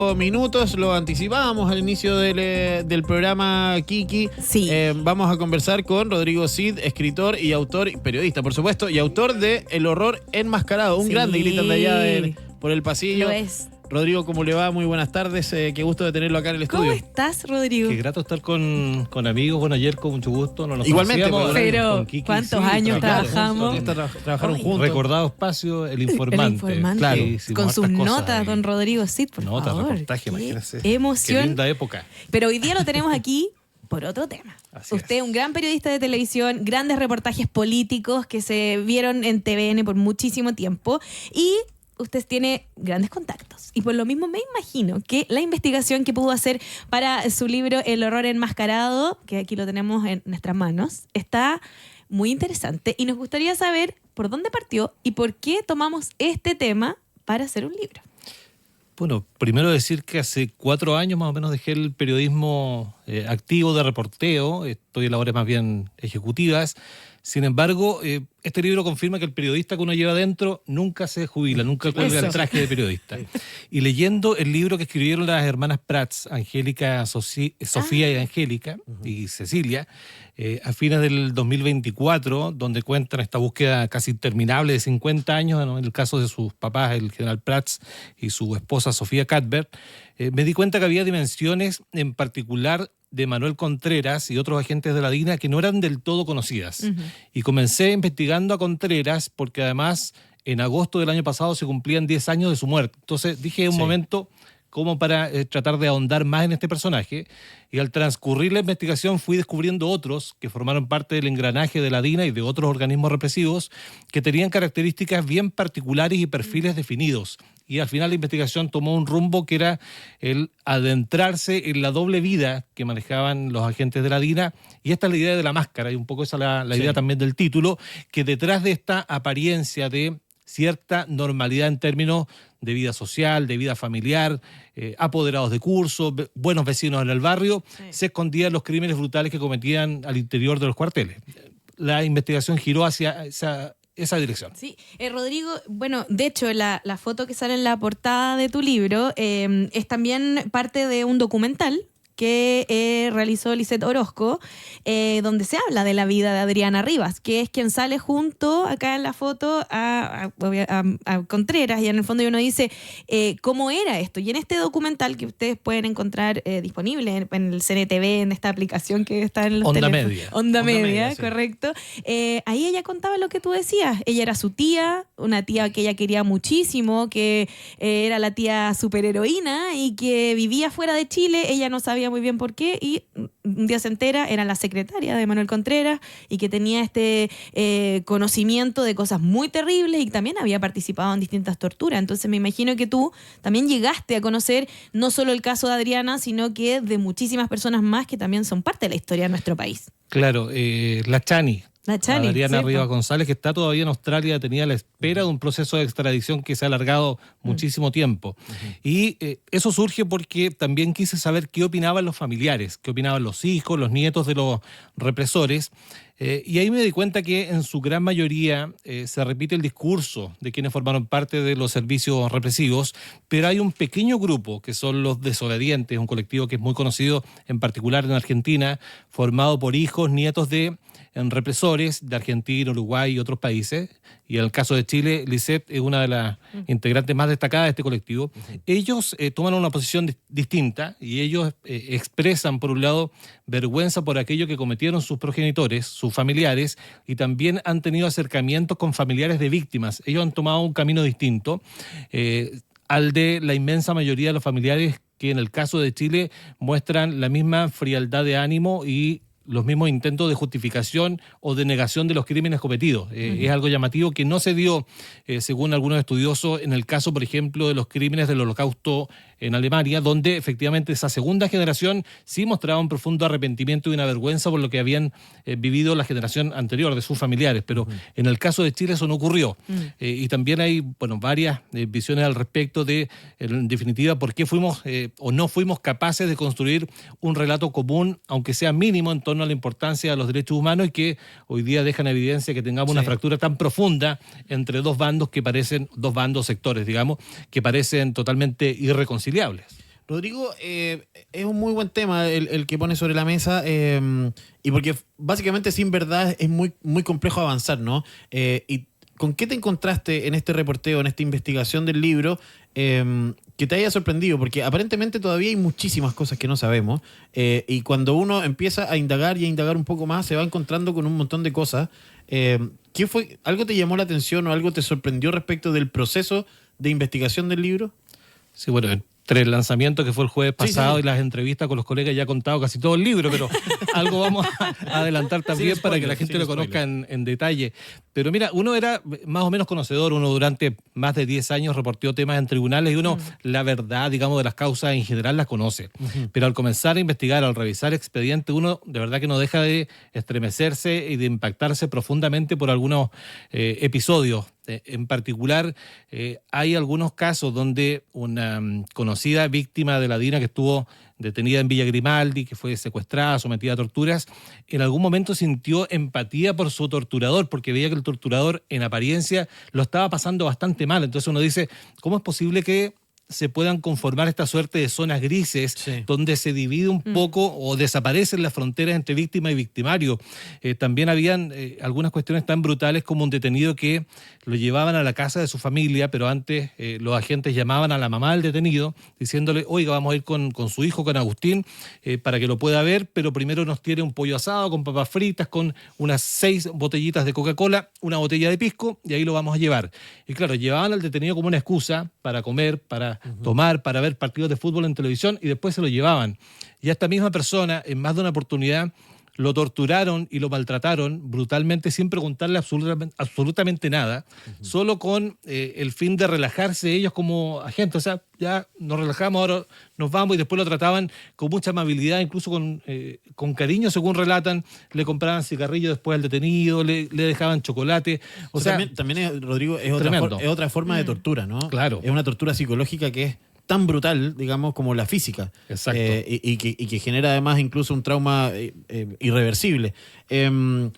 Minutos, lo anticipábamos al inicio del programa, Kiki. Sí. Vamos a conversar con Rodrigo Cid, escritor y autor, periodista, por supuesto, y autor de El horror enmascarado. Un grande, gritan de allá por el pasillo. Lo es. Rodrigo, ¿cómo le va? Muy buenas tardes. Qué gusto de tenerlo acá en el estudio. ¿Cómo estás, Rodrigo? Qué grato estar con amigos. Bueno, ayer con mucho gusto. No nos Igualmente, conocíamos, pero con Kiki, ¿cuántos años trabajamos? Trabajaron Oye. juntos. Recordado espacio, el informante. El informante. Claro. Hicimos Con sus hartas cosas notas, ahí. don Rodrigo Cid, por Notas, favor. reportaje, Qué imagínense. emoción. Qué linda época. Pero hoy día lo tenemos aquí por otro tema. Así Usted es. un gran periodista de televisión, grandes reportajes políticos que se vieron en TVN por muchísimo tiempo y usted tiene grandes contactos. Y por lo mismo me imagino que la investigación que pudo hacer para su libro El horror enmascarado, que aquí lo tenemos en nuestras manos, está muy interesante y nos gustaría saber por dónde partió y por qué tomamos este tema para hacer un libro. Bueno, primero decir que hace 4 años más o menos dejé el periodismo activo de reporteo. Estoy en labores más bien ejecutivas. Sin embargo, este libro confirma que el periodista que uno lleva adentro nunca se jubila, nunca cuelga el traje de periodista. Y leyendo el libro que escribieron las hermanas Prats, Angélica, Sofía y Angélica, y Cecilia, a fines del 2024, donde cuentan esta búsqueda casi interminable de 50 años, en el caso de sus papás, el general Prats, y su esposa Sofía Cuthbert, me di cuenta que había dimensiones en particular de Manuel Contreras y otros agentes de la DINA que no eran del todo conocidas. Y comencé investigando a Contreras porque además en agosto del año pasado se cumplían 10 años de su muerte. Entonces dije un momento como para tratar de ahondar más en este personaje, y al transcurrir la investigación fui descubriendo otros que formaron parte del engranaje de la DINA y de otros organismos represivos que tenían características bien particulares y perfiles definidos. Y al final la investigación tomó un rumbo que era el adentrarse en la doble vida que manejaban los agentes de la DINA, y esta es la idea de la máscara, y un poco esa es la idea también del título, que detrás de esta apariencia de cierta normalidad en términos de vida social, de vida familiar, apoderados de curso, buenos vecinos en el barrio, se escondían los crímenes brutales que cometían al interior de los cuarteles. La investigación giró hacia esa dirección. Sí, Rodrigo, bueno, de hecho la foto que sale en la portada de tu libro es también parte de un documental que realizó Lisette Orozco, donde se habla de la vida de Adriana Rivas, que es quien sale junto acá en la foto a Contreras, y en el fondo uno dice cómo era esto. Y en este documental que ustedes pueden encontrar disponible en el CNTV, en esta aplicación que está en los Onda teléfonos. Media. Onda Media, sí. Correcto. Ahí ella contaba lo que tú decías. Ella era su tía, una tía que ella quería muchísimo, que era la tía superheroína y que vivía fuera de Chile. Ella no sabía muy bien por qué, y un día se entera, era la secretaria de Manuel Contreras y que tenía este conocimiento de cosas muy terribles y también había participado en distintas torturas. Entonces me imagino que tú también llegaste a conocer no solo el caso de Adriana, sino que de muchísimas personas más que también son parte de la historia de nuestro país. Claro, la Chani. La Chani, Adriana sí, Rivas González, que está todavía en Australia, tenía a la espera de un proceso de extradición que se ha alargado muchísimo tiempo. Y eso surge porque también quise saber qué opinaban los familiares, qué opinaban los hijos, los nietos de los represores. Y ahí me di cuenta que en su gran mayoría se repite el discurso de quienes formaron parte de los servicios represivos, pero hay un pequeño grupo que son los desobedientes, un colectivo que es muy conocido en particular en Argentina, formado por hijos, nietos de represores de Argentina, Uruguay y otros países. Y en el caso de Chile, Lisette es una de las integrantes más destacadas de este colectivo. Ellos toman una posición distinta y ellos expresan, por un lado, vergüenza por aquello que cometieron sus progenitores, sus familiares, y también han tenido acercamientos con familiares de víctimas. Ellos han tomado un camino distinto al de la inmensa mayoría de los familiares que en el caso de Chile muestran la misma frialdad de ánimo y los mismos intentos de justificación o de negación de los crímenes cometidos. Es algo llamativo que no se dio, según algunos estudiosos, en el caso, por ejemplo, de los crímenes del Holocausto en Alemania, donde efectivamente esa segunda generación sí mostraba un profundo arrepentimiento y una vergüenza por lo que habían vivido la generación anterior de sus familiares. Pero en el caso de Chile eso no ocurrió. Y también hay varias visiones al respecto de, en definitiva, por qué fuimos o no fuimos capaces de construir un relato común, aunque sea mínimo, en torno a la importancia de los derechos humanos, y que hoy día dejan evidencia que tengamos una fractura tan profunda entre dos bandos sectores, digamos, que parecen totalmente irreconciliables. Rodrigo, es un muy buen tema el que pone sobre la mesa, y porque básicamente sin verdad es muy, muy complejo avanzar, ¿no? ¿Y con qué te encontraste en este reporteo, en esta investigación del libro, que te haya sorprendido? Porque aparentemente todavía hay muchísimas cosas que no sabemos, y cuando uno empieza a indagar y a indagar un poco más, se va encontrando con un montón de cosas. ¿Qué fue? ¿Algo te llamó la atención o algo te sorprendió respecto del proceso de investigación del libro? Sí, bueno, entre el lanzamiento que fue el jueves pasado sí. y las entrevistas con los colegas ya he contado casi todo el libro, pero algo vamos a adelantar también para que la gente lo conozca en detalle. Pero mira, uno era más o menos conocedor, uno durante más de 10 años reporteó temas en tribunales y uno la verdad, digamos, de las causas en general las conoce. Pero al comenzar a investigar, al revisar expedientes, uno de verdad que no deja de estremecerse y de impactarse profundamente por algunos episodios. En particular, hay algunos casos donde una conocida víctima de la DINA que estuvo detenida en Villa Grimaldi, que fue secuestrada, sometida a torturas, en algún momento sintió empatía por su torturador, porque veía que el torturador en apariencia lo estaba pasando bastante mal. Entonces uno dice, ¿cómo es posible que se puedan conformar esta suerte de zonas grises donde se divide un poco o desaparecen las fronteras entre víctima y victimario? También habían algunas cuestiones tan brutales como un detenido que lo llevaban a la casa de su familia, pero antes los agentes llamaban a la mamá del detenido diciéndole, oiga, vamos a ir con su hijo, con Agustín, para que lo pueda ver, pero primero nos tiene un pollo asado con papas fritas, con unas 6 botellitas de Coca-Cola, una botella de pisco, y ahí lo vamos a llevar. Y claro, llevaban al detenido como una excusa para comer, para tomar, para ver partidos de fútbol en televisión, y después se lo llevaban. Y a esta misma persona, en más de una oportunidad, lo torturaron y lo maltrataron brutalmente sin preguntarle absolutamente nada, solo con el fin de relajarse ellos como agentes. O sea, ya nos relajamos, ahora nos vamos, y después lo trataban con mucha amabilidad, incluso con cariño, según relatan. Le compraban cigarrillos después al detenido, le dejaban chocolate. O sea, también Rodrigo, es otra forma de tortura, ¿no? Claro. Es una tortura psicológica que es tan brutal, digamos, como la física. Exacto. Y que genera además incluso un trauma irreversible. ¿Qué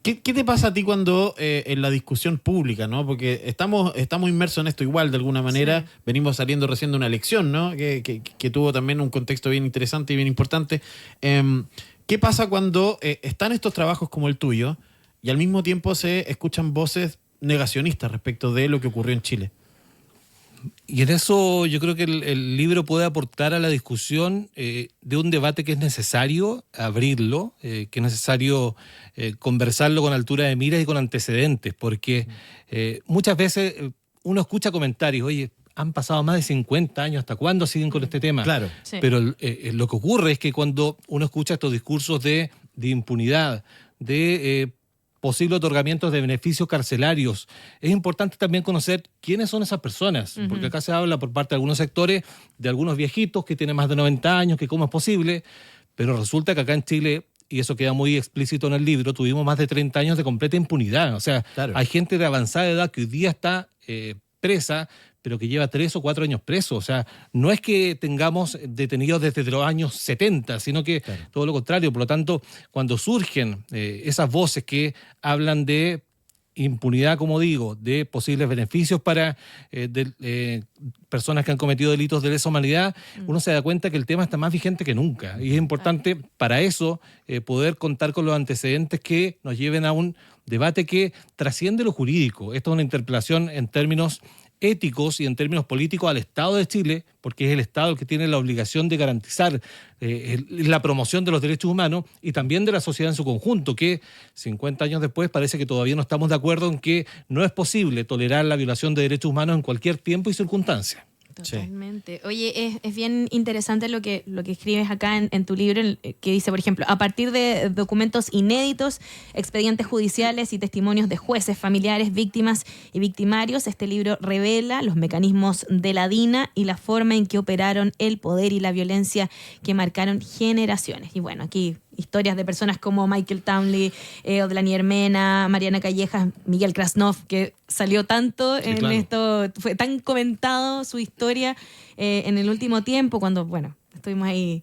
te pasa a ti cuando en la discusión pública, ¿no? Porque estamos inmersos en esto igual, de alguna manera. Sí. Venimos saliendo recién de una elección, ¿no? Que tuvo también un contexto bien interesante y bien importante. ¿Qué pasa cuando están estos trabajos como el tuyo y al mismo tiempo se escuchan voces negacionistas respecto de lo que ocurrió en Chile? Y en eso yo creo que el libro puede aportar a la discusión de un debate que es necesario abrirlo, que es necesario conversarlo con altura de miras y con antecedentes, porque muchas veces uno escucha comentarios, oye, han pasado más de 50 años, ¿hasta cuándo siguen con este tema? Claro. Sí. Pero lo que ocurre es que cuando uno escucha estos discursos de impunidad, de posible otorgamiento de beneficios carcelarios, es importante también conocer quiénes son esas personas, porque acá se habla por parte de algunos sectores de algunos viejitos que tienen más de 90 años, que cómo es posible, pero resulta que acá en Chile, y eso queda muy explícito en el libro, tuvimos más de 30 años de completa impunidad. O sea, claro, hay gente de avanzada edad que hoy día está presa, pero que lleva 3 o 4 años preso. O sea, no es que tengamos detenidos desde los años 70, sino que claro, todo lo contrario. Por lo tanto, cuando surgen esas voces que hablan de impunidad, como digo, de posibles beneficios para personas que han cometido delitos de lesa humanidad, uno se da cuenta que el tema está más vigente que nunca. Y es importante para eso poder contar con los antecedentes que nos lleven a un debate que trasciende lo jurídico. Esto es una interpelación en términos éticos y en términos políticos al Estado de Chile, porque es el Estado el que tiene la obligación de garantizar la promoción de los derechos humanos y también de la sociedad en su conjunto, que 50 años después parece que todavía no estamos de acuerdo en que no es posible tolerar la violación de derechos humanos en cualquier tiempo y circunstancia. Totalmente. Sí. Oye, es bien interesante lo que escribes acá en tu libro, que dice, por ejemplo, a partir de documentos inéditos, expedientes judiciales y testimonios de jueces, familiares, víctimas y victimarios, este libro revela los mecanismos de la DINA y la forma en que operaron el poder y la violencia que marcaron generaciones. Y bueno, aquí historias de personas como Michael Townley, Odlani Hermena, Mariana Callejas, Miguel Krasnov, que salió tanto en claro, esto, fue tan comentado su historia en el último tiempo, cuando, bueno, estuvimos ahí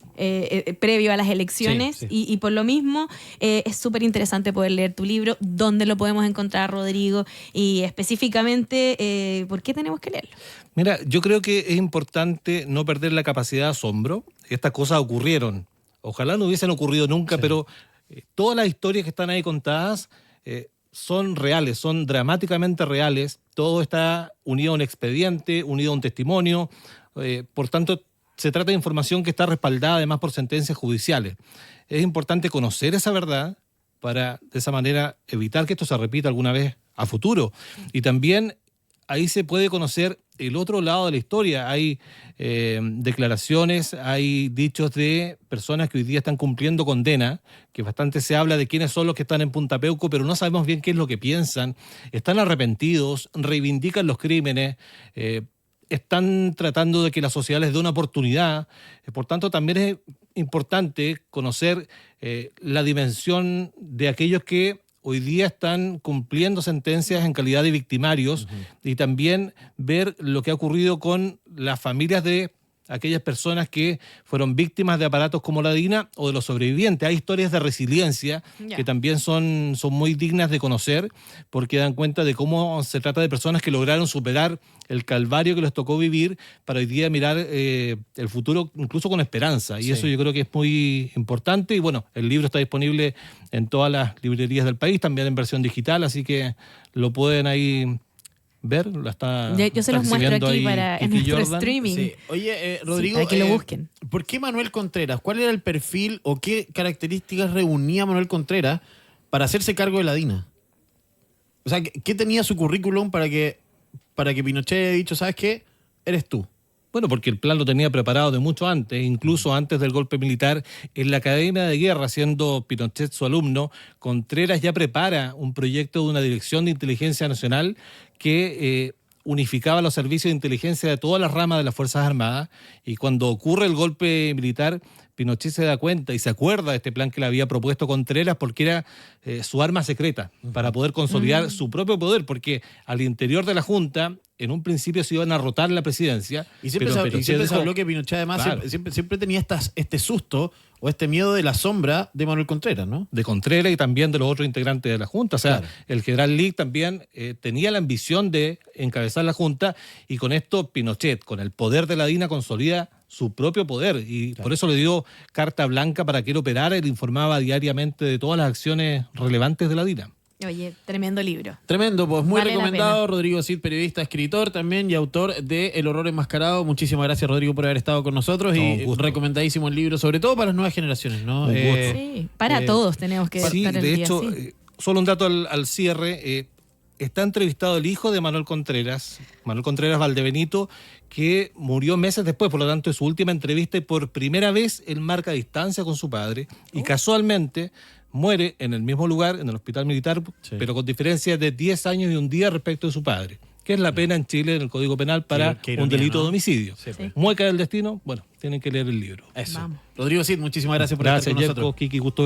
previo a las elecciones Sí. Y por lo mismo es súper interesante poder leer tu libro. ¿Dónde lo podemos encontrar, Rodrigo? Y específicamente, ¿por qué tenemos que leerlo? Mira, yo creo que es importante no perder la capacidad de asombro. Estas cosas ocurrieron. Ojalá no hubiesen ocurrido nunca, pero todas las historias que están ahí contadas son reales, son dramáticamente reales. Todo está unido a un expediente, unido a un testimonio. Por tanto, se trata de información que está respaldada además por sentencias judiciales. Es importante conocer esa verdad para, de esa manera, evitar que esto se repita alguna vez a futuro. Y también ahí se puede conocer el otro lado de la historia. Hay declaraciones, hay dichos de personas que hoy día están cumpliendo condena, que bastante se habla de quiénes son los que están en Punta Peuco, pero no sabemos bien qué es lo que piensan. Están arrepentidos, reivindican los crímenes, están tratando de que la sociedad les dé una oportunidad. Por tanto, también es importante conocer la dimensión de aquellos que hoy día están cumpliendo sentencias en calidad de victimarios y también ver lo que ha ocurrido con las familias de aquellas personas que fueron víctimas de aparatos como la DINA o de los sobrevivientes. Hay historias de resiliencia que también son muy dignas de conocer porque dan cuenta de cómo se trata de personas que lograron superar el calvario que les tocó vivir para hoy día mirar el futuro incluso con esperanza. Y eso yo creo que es muy importante. Y bueno, el libro está disponible en todas las librerías del país, también en versión digital, así que lo pueden ahí ver. Yo se los muestro aquí en nuestro streaming. Sí. Oye, Rodrigo, para que lo busquen. ¿Por qué Manuel Contreras? ¿Cuál era el perfil o qué características reunía Manuel Contreras para hacerse cargo de la DINA? O sea, ¿qué tenía su currículum para que Pinochet haya dicho, ¿sabes qué? Eres tú. Bueno, porque el plan lo tenía preparado de mucho antes, incluso antes del golpe militar. En la Academia de Guerra, siendo Pinochet su alumno, Contreras ya prepara un proyecto de una dirección de inteligencia nacional que unificaba los servicios de inteligencia de todas las ramas de las Fuerzas Armadas. Y cuando ocurre el golpe militar, Pinochet se da cuenta y se acuerda de este plan que le había propuesto Contreras porque era su arma secreta para poder consolidar su propio poder, porque al interior de la Junta en un principio se iban a rotar la presidencia. Y siempre se habló que Pinochet además siempre tenía este susto o este miedo de la sombra de Manuel Contreras, ¿no? De Contreras y también de los otros integrantes de la Junta. O sea, el general Lick también tenía la ambición de encabezar la Junta y con esto Pinochet, con el poder de la DINA, consolida su propio poder y por eso le dio carta blanca para que él operara y le informaba diariamente de todas las acciones relevantes de la DINA. Oye, tremendo libro. Tremendo, pues muy Vale recomendado. Rodrigo Cid, periodista, escritor también y autor de El horror enmascarado. Muchísimas gracias, Rodrigo, por haber estado con nosotros y recomendadísimo el libro, sobre todo para las nuevas generaciones, ¿no? Sí, para todos tenemos que estar el de día, hecho, solo un dato al cierre. Está entrevistado el hijo de Manuel Contreras Valdebenito, que murió meses después, por lo tanto es su última entrevista y por primera vez él marca distancia con su padre y casualmente muere en el mismo lugar, en el hospital militar, pero con diferencia de 10 años y un día respecto de su padre, que es la pena en Chile, en el Código Penal, para qué ironía, un delito ¿no? de homicidio. Mueca del destino, bueno, tienen que leer el libro. Eso. Rodrigo Cid, muchísimas gracias por estar con nosotros. Kiki, gusto